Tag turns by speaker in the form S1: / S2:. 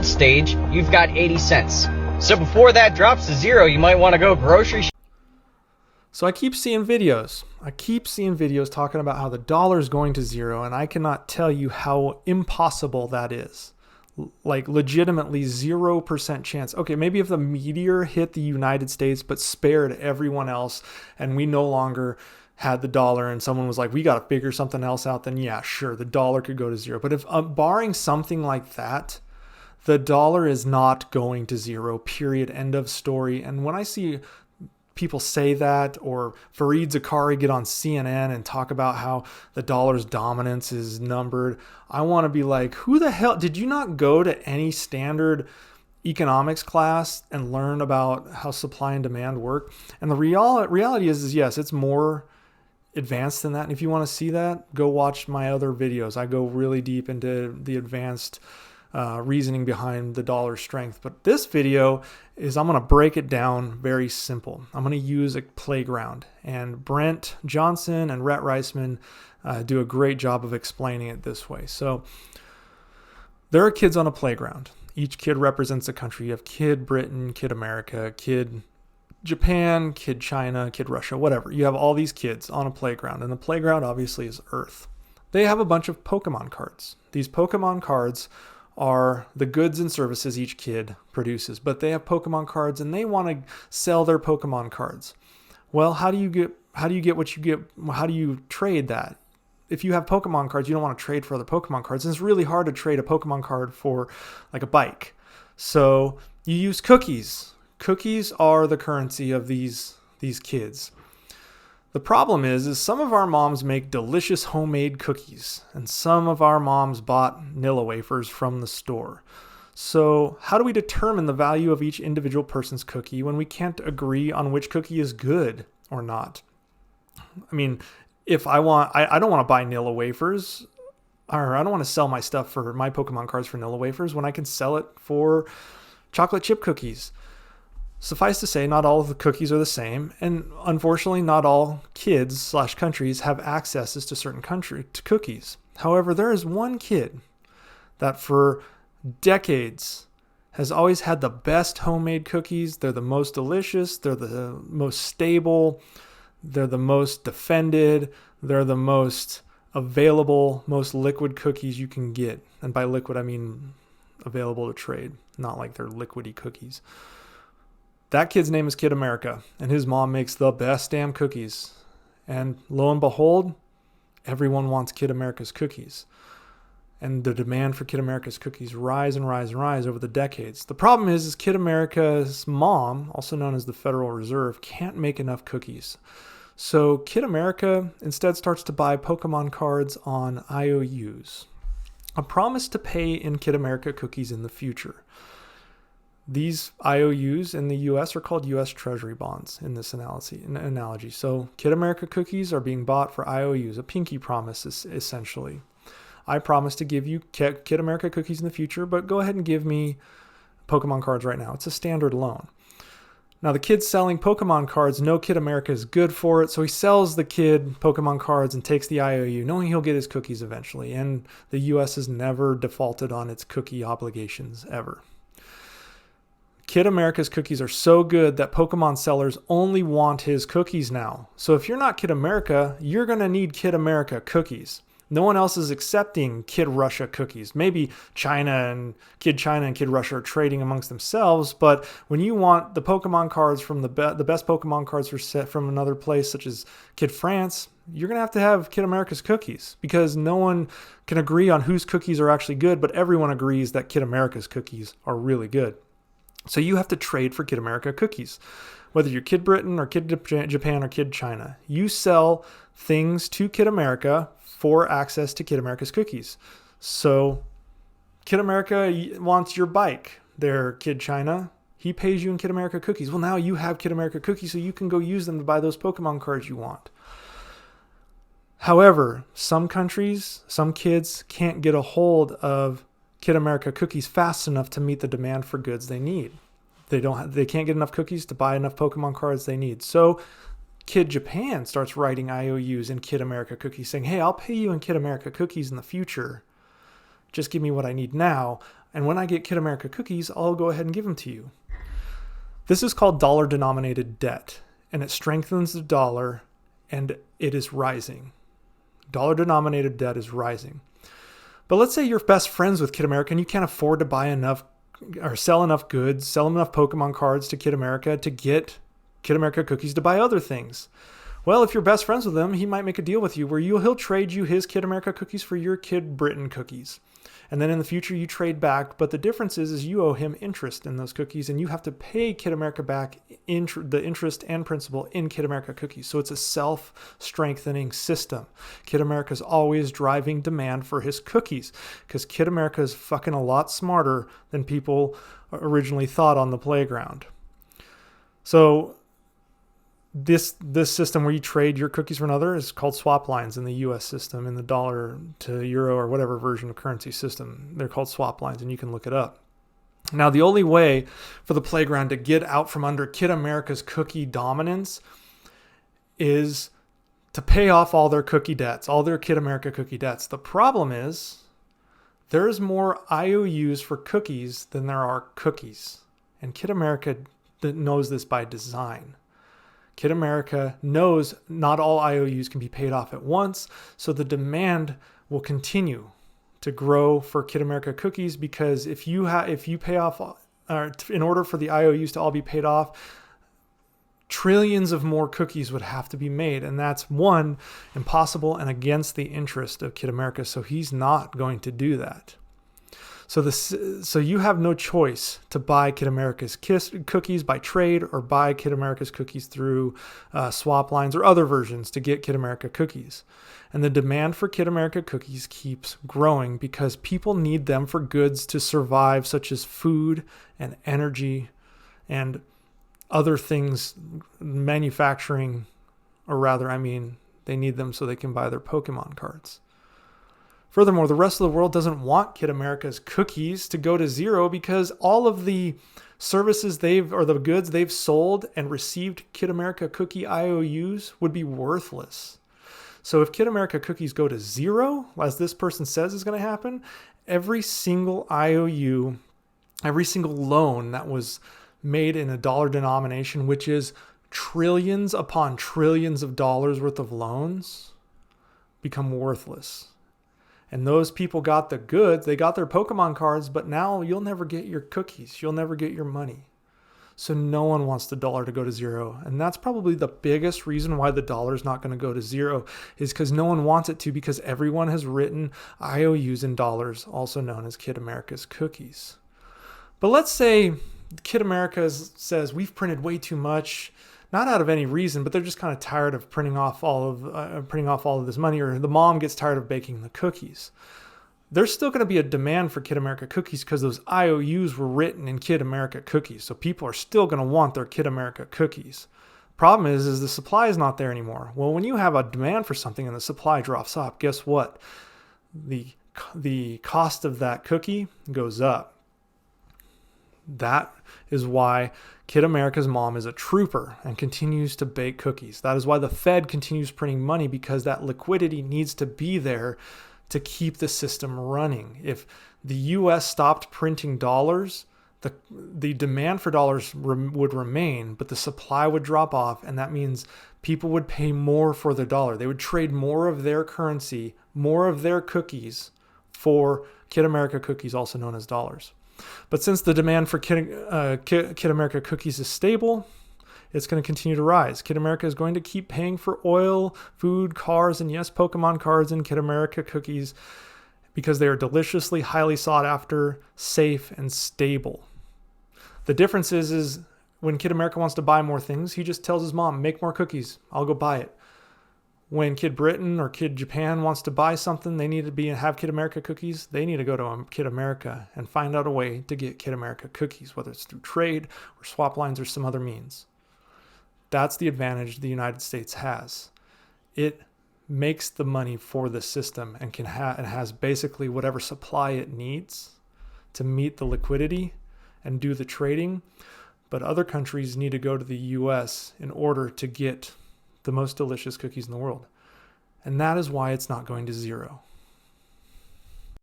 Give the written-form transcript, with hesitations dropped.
S1: build stage, you've got 80 cents. So before that drops to zero, you might want to go grocery
S2: So I keep seeing videos. Talking about how the dollar is going to zero, and I cannot tell you how impossible that is. Like legitimately 0% chance. Okay, maybe if the meteor hit the United States but spared everyone else and we no longer had the dollar and someone was like, we got to figure something else out, then yeah, sure, the dollar could go to zero. But if barring something like that, the dollar is not going to zero, period, end of story. And when I see people say that, or Fareed Zakaria get on CNN and talk about how the dollar's dominance is numbered, I want to be like, who the hell, did you not go to any standard economics class and learn about how supply and demand work? And the reality is yes, it's more advanced than that. And if you want to see that, go watch my other videos. I go really deep into the advanced reasoning behind the dollar strength. But this video is, I'm going to break it down very simple. I'm going to use a playground, and Brent Johnson and Rhett Reisman do a great job of explaining it this way. So there are kids on a playground. Each kid represents a country. You have kid Britain, kid America, kid Japan, kid China, kid Russia, whatever. You have all these kids on a playground, and the playground obviously is Earth. They have a bunch of Pokemon cards. These Pokemon cards are the goods and services each kid produces, but they have Pokemon cards and they want to sell their Pokemon cards. Well, how do you get what you get? How do you trade that? If you have Pokemon cards, you don't want to trade for other Pokemon cards. And it's really hard to trade a Pokemon card for like a bike. So you use cookies. Cookies are the currency of these kids. The problem is some of our moms make delicious homemade cookies, and some of our moms bought Nilla wafers from the store. So how do we determine the value of each individual person's cookie when we can't agree on which cookie is good or not? I mean, if I don't want to buy Nilla wafers, or I don't want to sell my stuff for my Pokemon cards for Nilla wafers when I can sell it for chocolate chip cookies. Suffice to say, not all of the cookies are the same, and unfortunately, not all kids/countries have accesses to certain cookies. However, there is one kid that for decades has always had the best homemade cookies. They're the most delicious, they're the most stable, they're the most defended, they're the most available, most liquid cookies you can get. And by liquid, I mean available to trade, not like they're liquidy cookies. That kid's name is Kid America, and his mom makes the best damn cookies. And lo and behold, everyone wants Kid America's cookies. And the demand for Kid America's cookies rise and rise and rise over the decades. The problem is Kid America's mom, also known as the Federal Reserve, can't make enough cookies. So Kid America instead starts to buy Pokemon cards on IOUs, a promise to pay in Kid America cookies in the future. These IOUs in the U.S. are called U.S. Treasury bonds in this analogy. So Kid America cookies are being bought for IOUs, a pinky promise essentially. I promise to give you Kid America cookies in the future, but go ahead and give me Pokemon cards right now. It's a standard loan. Now the kid selling Pokemon cards know Kid America is good for it, so he sells the kid Pokemon cards and takes the IOU, knowing he'll get his cookies eventually. And the U.S. has never defaulted on its cookie obligations ever. Kid America's cookies are so good that Pokemon sellers only want his cookies now. So if you're not Kid America, you're going to need Kid America cookies. No one else is accepting Kid Russia cookies. Maybe China and Kid Russia are trading amongst themselves, but when you want the Pokemon cards from the best Pokemon cards from another place, such as Kid France, you're going to have Kid America's cookies, because no one can agree on whose cookies are actually good, but everyone agrees that Kid America's cookies are really good. So you have to trade for Kid America cookies. Whether you're Kid Britain or Kid Japan or Kid China, you sell things to Kid America for access to Kid America's cookies. So Kid America wants your bike. They're Kid China. He pays you in Kid America cookies. Well, now you have Kid America cookies, so you can go use them to buy those Pokemon cards you want. However, some countries, some kids can't get a hold of Kid America cookies fast enough to meet the demand for goods they need. They can't get enough cookies to buy enough Pokemon cards they need. So Kid Japan starts writing IOUs in Kid America cookies saying, hey, I'll pay you in Kid America cookies in the future. Just give me what I need now. And when I get Kid America cookies, I'll go ahead and give them to you. This is called dollar-denominated debt, and it strengthens the dollar, and it is rising. Dollar-denominated debt is rising. But let's say you're best friends with Kid America and you can't afford to buy enough or sell enough goods, sell enough Pokemon cards to Kid America to get Kid America cookies to buy other things. Well, if you're best friends with him, he might make a deal with you where he'll trade you his Kid America cookies for your Kid Britain cookies. And then in the future, you trade back. But the difference is you owe him interest in those cookies, and you have to pay Kid America back the interest and principal in Kid America cookies. So it's a self-strengthening system. Kid America is always driving demand for his cookies because Kid America is fucking a lot smarter than people originally thought on the playground. So this system where you trade your cookies for another is called swap lines in the US system. In the dollar to euro or whatever version of currency system, they're called swap lines, and you can look it up. Now, the only way for the playground to get out from under Kid America's cookie dominance is to pay off all their cookie debts, all their Kid America cookie debts. The problem is there's more IOUs for cookies than there are cookies. And Kid America knows this by design. Kid America knows not all IOUs can be paid off at once, so the demand will continue to grow for Kid America cookies, because if you pay off, in order for the IOUs to all be paid off, trillions of more cookies would have to be made, and that's one, impossible and against the interest of Kid America, so he's not going to do that. So you have no choice to buy Kid America's cookies by trade or buy Kid America's cookies through swap lines or other versions to get Kid America cookies. And the demand for Kid America cookies keeps growing because people need them for goods to survive, such as food and energy and other things, manufacturing, or rather, they need them so they can buy their Pokemon cards. Furthermore, the rest of the world doesn't want Kid America's cookies to go to zero because all of the services the goods they've sold and received Kid America cookie IOUs would be worthless. So if Kid America cookies go to zero, as this person says is going to happen, every single IOU, every single loan that was made in a dollar denomination, which is trillions upon trillions of dollars worth of loans, become worthless. And those people got the goods, they got their Pokemon cards, but now you'll never get your cookies. You'll never get your money. So no one wants the dollar to go to zero. And that's probably the biggest reason why the dollar is not going to go to zero, is because no one wants it to, because everyone has written IOUs in dollars, also known as Kid America's cookies. But let's say Kid America says, we've printed way too much, not out of any reason, but they're just kind of tired of printing off all of this money, or the mom gets tired of baking the cookies. There's still going to be a demand for Kid America cookies because those IOUs were written in Kid America cookies. So people are still going to want their Kid America cookies. Problem is the supply is not there anymore. Well, when you have a demand for something and the supply drops off, guess what? The cost of that cookie goes up. That is why Kid America's mom is a trooper and continues to bake cookies. That is why the Fed continues printing money, because that liquidity needs to be there to keep the system running. If the US stopped printing dollars, the demand for dollars would remain, but the supply would drop off, and that means people would pay more for the dollar. They would trade more of their currency, more of their cookies, for Kid America cookies, also known as dollars. But since the demand for Kid America cookies is stable, it's going to continue to rise. Kid America is going to keep paying for oil, food, cars, and yes, Pokemon cards and Kid America cookies, because they are deliciously, highly sought after, safe, and stable. The difference is when Kid America wants to buy more things, he just tells his mom, make more cookies, I'll go buy it. When Kid Britain or Kid Japan wants to buy something, they need to have Kid America cookies. They need to go to Kid America and find out a way to get Kid America cookies, whether it's through trade or swap lines or some other means. That's the advantage the United States has. It makes the money for the system and has basically whatever supply it needs to meet the liquidity and do the trading. But other countries need to go to the US in order to get the most delicious cookies in the world. And that is why it's not going to zero.